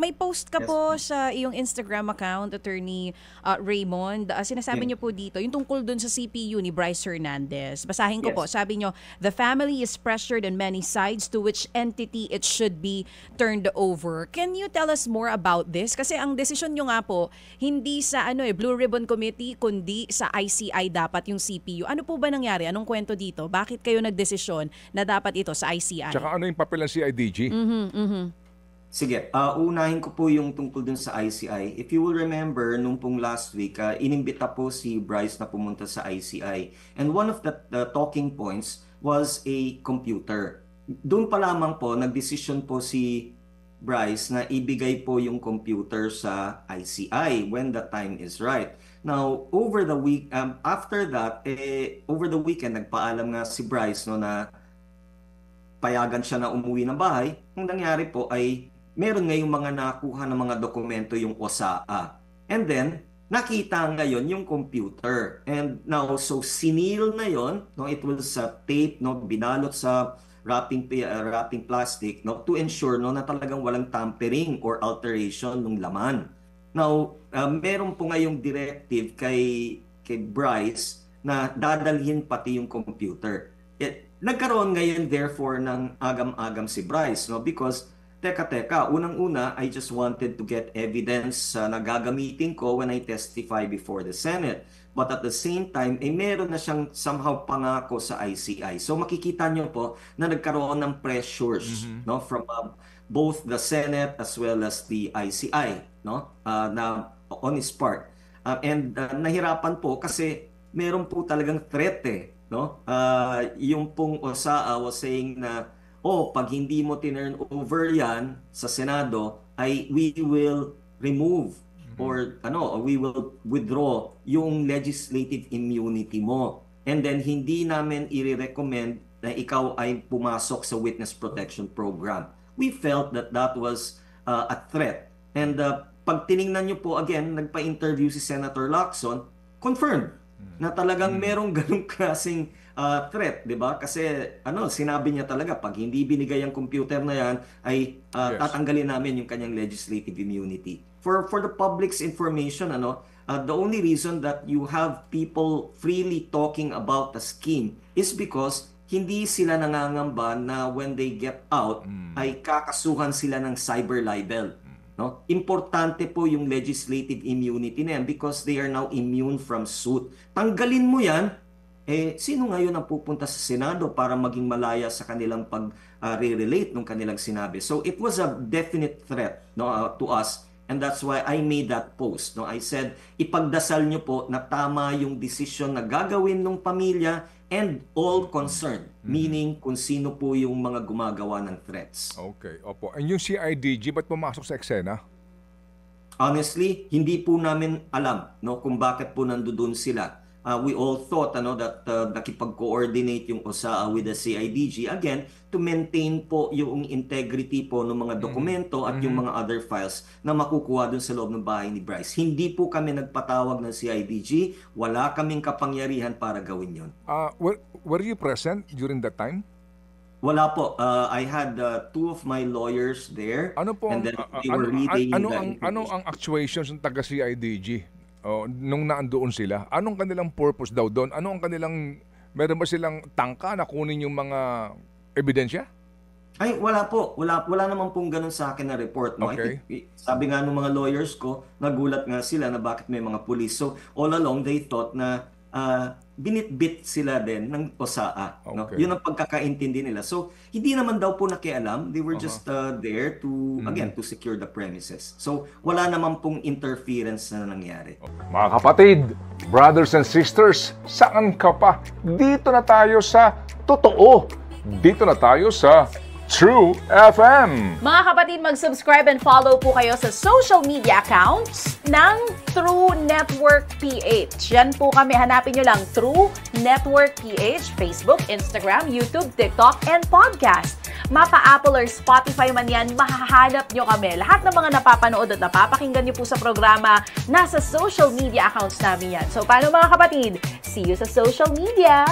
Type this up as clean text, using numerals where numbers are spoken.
may post ka po sa iyong Instagram account, Attorney Raymond. Sinasabi niyo po dito, yung tungkol dun sa CPU ni Bryce Hernandez. Basahin ko po, sabi niyo, the family is pressured on many sides to which entity it should be turned over. Can you tell us more about this? Kasi ang desisyon nyo nga po, hindi sa Blue Ribbon Committee, kundi sa ICI dapat yung CPU. Ano po ba nangyari? Anong kwento dito? Bakit kayo nagdesisyon na dapat ito sa ICI? Tsaka ano yung papel ng CIDG? Sige, unahin ko po yung tungkol dun sa ICI. If you will remember, nung pong last week, inimbita po si Bryce na pumunta sa ICI. And one of the talking points was a computer. Doon pa lamang po, nagdesisyon po si Bryce na ibigay po yung computer sa ICI when the time is right. Now, over the week, after that, over the weekend, nagpaalam nga si Bryce na payagan siya na umuwi ng bahay. Ang nangyari po ay meron ngayong mga nakuha ng mga dokumento yung OSAA. And then, nakita ngayon yung computer. And now, so sinil na yon, it was tape, binalot sa wrapping plastic, to ensure na talagang walang tampering or alteration ng laman. Now, meron po ngayong directive kay Bryce na dadalhin pati yung computer. Nagkaroon ngayon therefore ng agam-agam si Bryce, because teka, unang-una, I just wanted to get evidence na gagamitin ko when I testify before the Senate. But at the same time, meron na siyang somehow pangako sa ICI. So makikita niyo po na nagkaroon ng pressures from both the Senate as well as the ICI na on his part. And nahirapan po kasi meron po talagang threat yung pong OSAA was saying na pag hindi mo tinurn over yan sa Senado, we will remove or we will withdraw yung legislative immunity mo. And then hindi namin i-recommend na ikaw ay pumasok sa Witness Protection Program. We felt that that was a threat. And pag tiningnan nyo po again, nagpa-interview si Senator Lacson, confirmed na talagang merong ganung klaseng threat, 'di ba? Kasi sinabi niya talaga pag hindi binigay ang computer na 'yan ay tatanggalin namin yung kanyang legislative immunity. For the public's information, the only reason that you have people freely talking about the scheme is because hindi sila nangangamba na when they get out ay kakasuhan sila ng cyber libel. Importante po yung legislative immunity na yan because they are now immune from suit. Tanggalin mo yan, sino ngayon ang pupunta sa Senado para maging malaya sa kanilang pag-relate ng kanilang sinabi? So it was a definite threat to us, and that's why I made that post. I said, ipagdasal nyo po na tama yung desisyon na gagawin ng pamilya and all concerned, meaning kung sino po yung mga gumagawa ng threats. Okay, opo. And yung CIDG, ba't pumasok sa eksena? Honestly, hindi po namin alam kung bakit po nandoon sila. We all thought that nakipag-coordinate yung OSAA with the CIDG again to maintain po yung integrity po ng mga dokumento at yung mga other files na makukuha dun sa loob ng bahay ni Bryce. Hindi po kami nagpatawag ng CIDG, wala kaming kapangyarihan para gawin yon. Were you present during that time? Wala po. I had two of my lawyers there. Ano po and then they were reading ano ang actuations ng taga CIDG? Nung naandoon sila, anong kanilang purpose daw doon? Ano ang kanilang, meron ba silang tangka na kunin yung mga ebidensya? Ay, wala po. Wala naman pong ganun sa akin na report. Okay. Sabi nga ng mga lawyers ko, nagulat nga sila na bakit may mga police. So, all along, they thought na binitbit sila din ng OSAA. Okay. Yun ang pagkakaintindi nila. So, hindi naman daw po nakialam. They were just there to, again, to secure the premises. So, wala naman pong interference na nangyari. Mga kapatid, brothers and sisters, saan ka pa? Dito na tayo sa totoo. Dito na tayo sa True FM. Mga kapatid, mag-subscribe and follow po kayo sa social media accounts ng True Network PH. Yan po kami. Hanapin nyo lang True Network PH, Facebook, Instagram, YouTube, TikTok, and podcast. Mapa Apple or Spotify man yan, mahahanap nyo kami. Lahat ng mga napapanood at napapakinggan nyo po sa programa, nasa social media accounts namin yan. So, paano mga kapatid? See you sa social media!